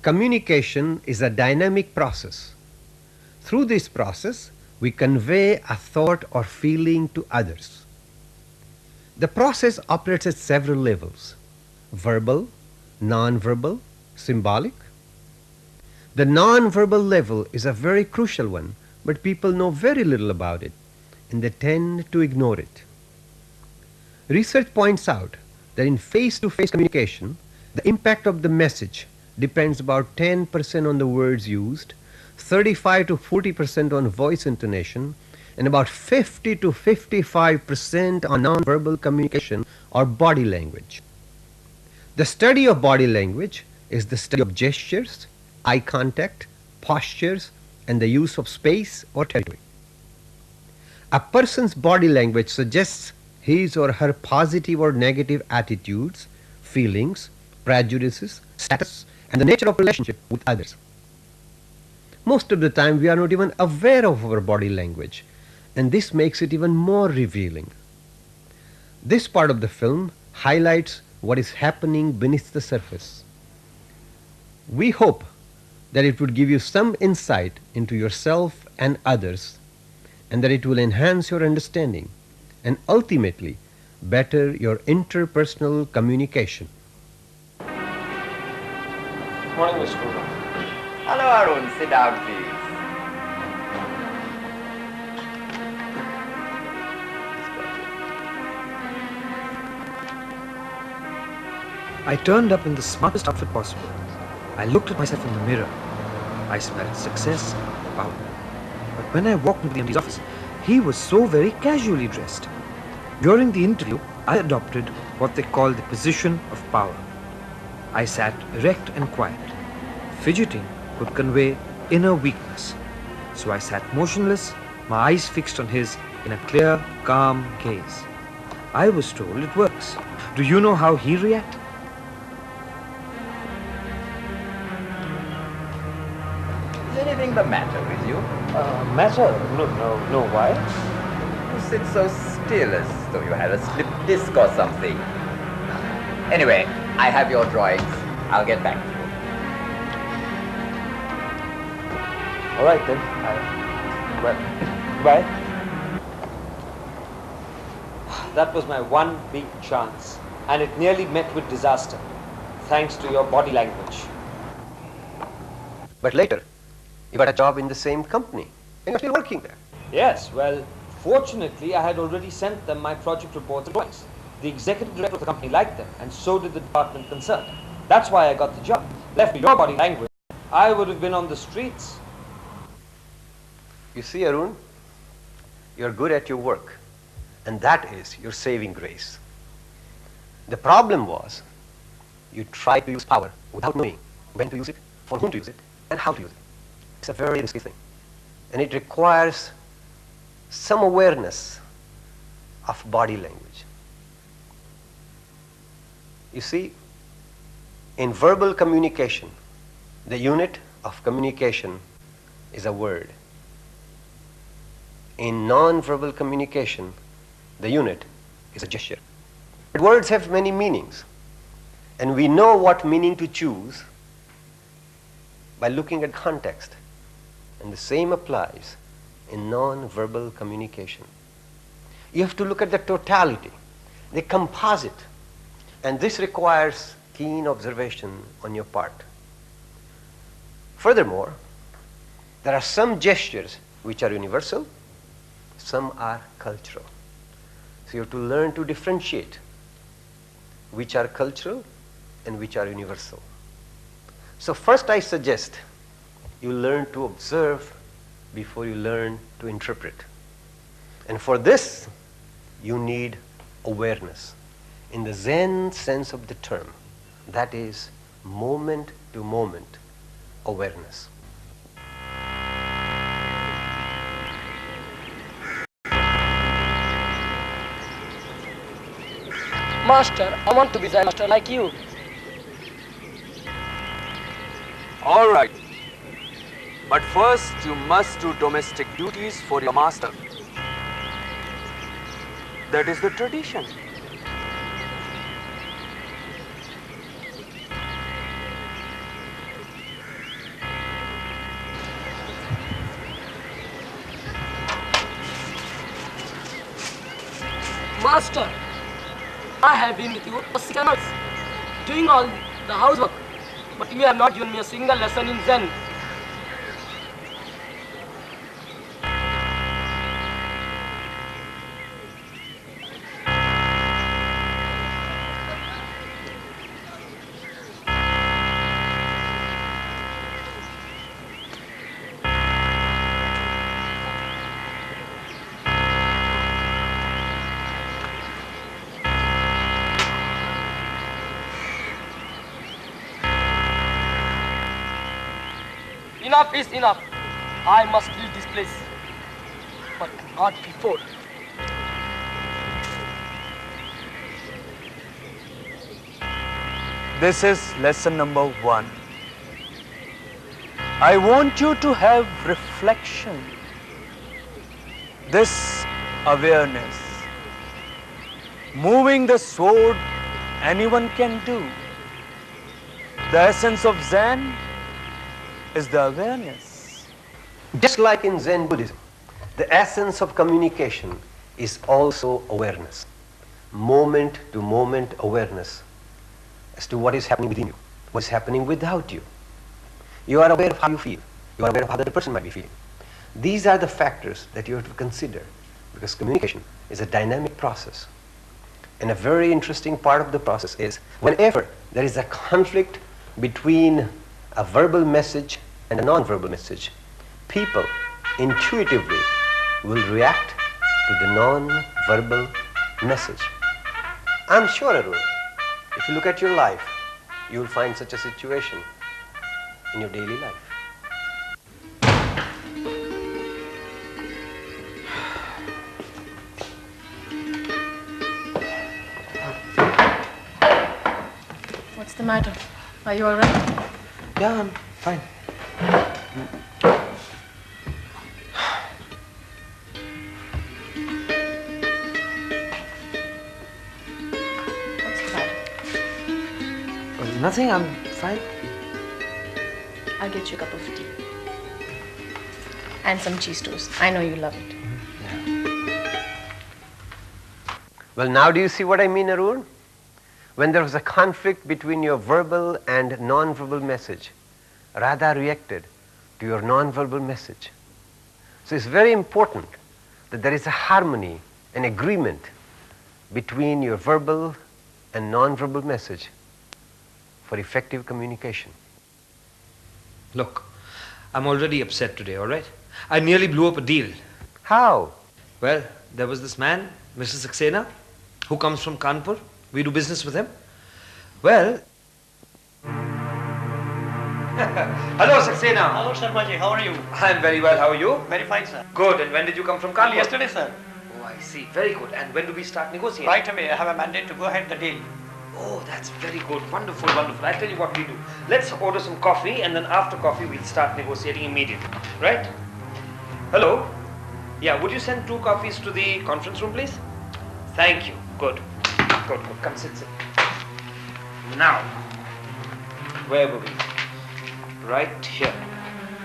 Communication is a dynamic process. Through this process, we convey a thought or feeling to others. The process operates at several levels: verbal, non-verbal, symbolic. The non-verbal level is a very crucial one, but people know very little about it, and they tend to ignore it. Research points out that in face-to-face communication, the impact of the message depends about 10% on the words used, 35 to 40% on voice intonation, and about 50 to 55% on non-verbal communication or body language. The study of body language is the study of gestures, eye contact, postures, and the use of space or territory. A person's body language suggests his or her positive or negative attitudes, feelings, prejudices, status, and the nature of relationship with others. Most of the time we are not even aware of our body language, and this makes it even more revealing. This part of the film highlights what is happening beneath the surface. We hope that it would give you some insight into yourself and others, and that it will enhance your understanding and ultimately better your interpersonal communication. Morning, Mr. Kurma. Hello, Arun. Sit down, please. I turned up in the smartest outfit possible. I looked at myself in the mirror. I smelled success, power. But when I walked into the MD's office, he was so very casually dressed. During the interview, I adopted what they call the position of power. I sat erect and quiet. Fidgeting could convey inner weakness. So I sat motionless, my eyes fixed on his in a clear, calm gaze. I was told it works. Do you know how he reacted? Is anything the matter with you? Matter? No, why? You sit so still as though you had a slip disc or something. Anyway, I have your drawings. I'll get back to you. All right then. Bye. That was my one big chance, and it nearly met with disaster, thanks to your body language. But later, you got a job in the same company, and you're still working there. Yes, well, fortunately, I had already sent them my project reports and drawings. The executive director of the company liked them, and so did the department concerned. That's why I got the job. Left to your body language, I would have been on the streets. You see, Arun, you're good at your work, and that is your saving grace. The problem was you tried to use power without knowing when to use it, for whom to use it, and how to use it. It's a very risky thing, and it requires some awareness of body language. You see, in verbal communication, the unit of communication is a word. In non-verbal communication, the unit is a gesture. But words have many meanings, and we know what meaning to choose by looking at context, and the same applies in non-verbal communication. You have to look at the totality, the composite, and this requires keen observation on your part. Furthermore, there are some gestures which are universal, some are cultural. So you have to learn to differentiate which are cultural and which are universal. So first I suggest you learn to observe before you learn to interpret. And for this, you need awareness in the Zen sense of the term. That is moment to moment awareness. Master, I want to be Zen master like you. All right. But first you must do domestic duties for your master. That is the tradition. Master, I have been with you for 6 months, doing all the housework, but you have not given me a single lesson in Zen. Enough is enough. I must leave this place, but not before. This is lesson number 1. I want you to have reflection, this awareness. Moving the sword, anyone can do. The essence of Zen is the awareness. Just like in Zen Buddhism, the essence of communication is also awareness. Moment to moment awareness as to what is happening within you, what is happening without you. You are aware of how you feel. You are aware of how the other person might be feeling. These are the factors that you have to consider, because communication is a dynamic process. And a very interesting part of the process is whenever there is a conflict between a verbal message and a non-verbal message, people intuitively will react to the non-verbal message. I'm sure, Arun, if you look at your life, you will find such a situation in your daily life. What's the matter? Are you all right? Yeah, I'm fine. What's the matter? Well, nothing, I'm fine. I'll get you a cup of tea. And some cheese toast. I know you love it. Well, now do you see what I mean, Arun? When there was a conflict between your verbal and non-verbal message, Radha reacted to your non-verbal message. So it's very important that there is a harmony, an agreement between your verbal and non-verbal message for effective communication. Look, I'm already upset today, all right? I nearly blew up a deal. How? Well, there was this man, Mr. Saxena, who comes from Kanpur. We do business with him. Well... Hello, Saxena. Hello, Sharmaji. How are you? I'm very well. How are you? Very fine, sir. Good. And when did you come from Kanpur? Yesterday, sir. Oh, I see. Very good. And when do we start negotiating? Right away. I have a mandate to go ahead the deal. Oh, that's very good. Wonderful, wonderful. I'll tell you what we do. Let's order some coffee, and then after coffee, we'll start negotiating immediately. Right? Hello? Yeah, would you send 2 coffees to the conference room, please? Thank you. Good. Good, good. Come sit. Now, where were we? Right here.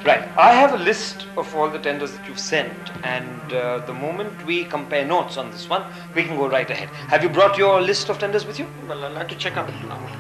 Right. I have a list of all the tenders that you've sent, and the moment we compare notes on this one, we can go right ahead. Have you brought your list of tenders with you? Well, I'll have to check out now.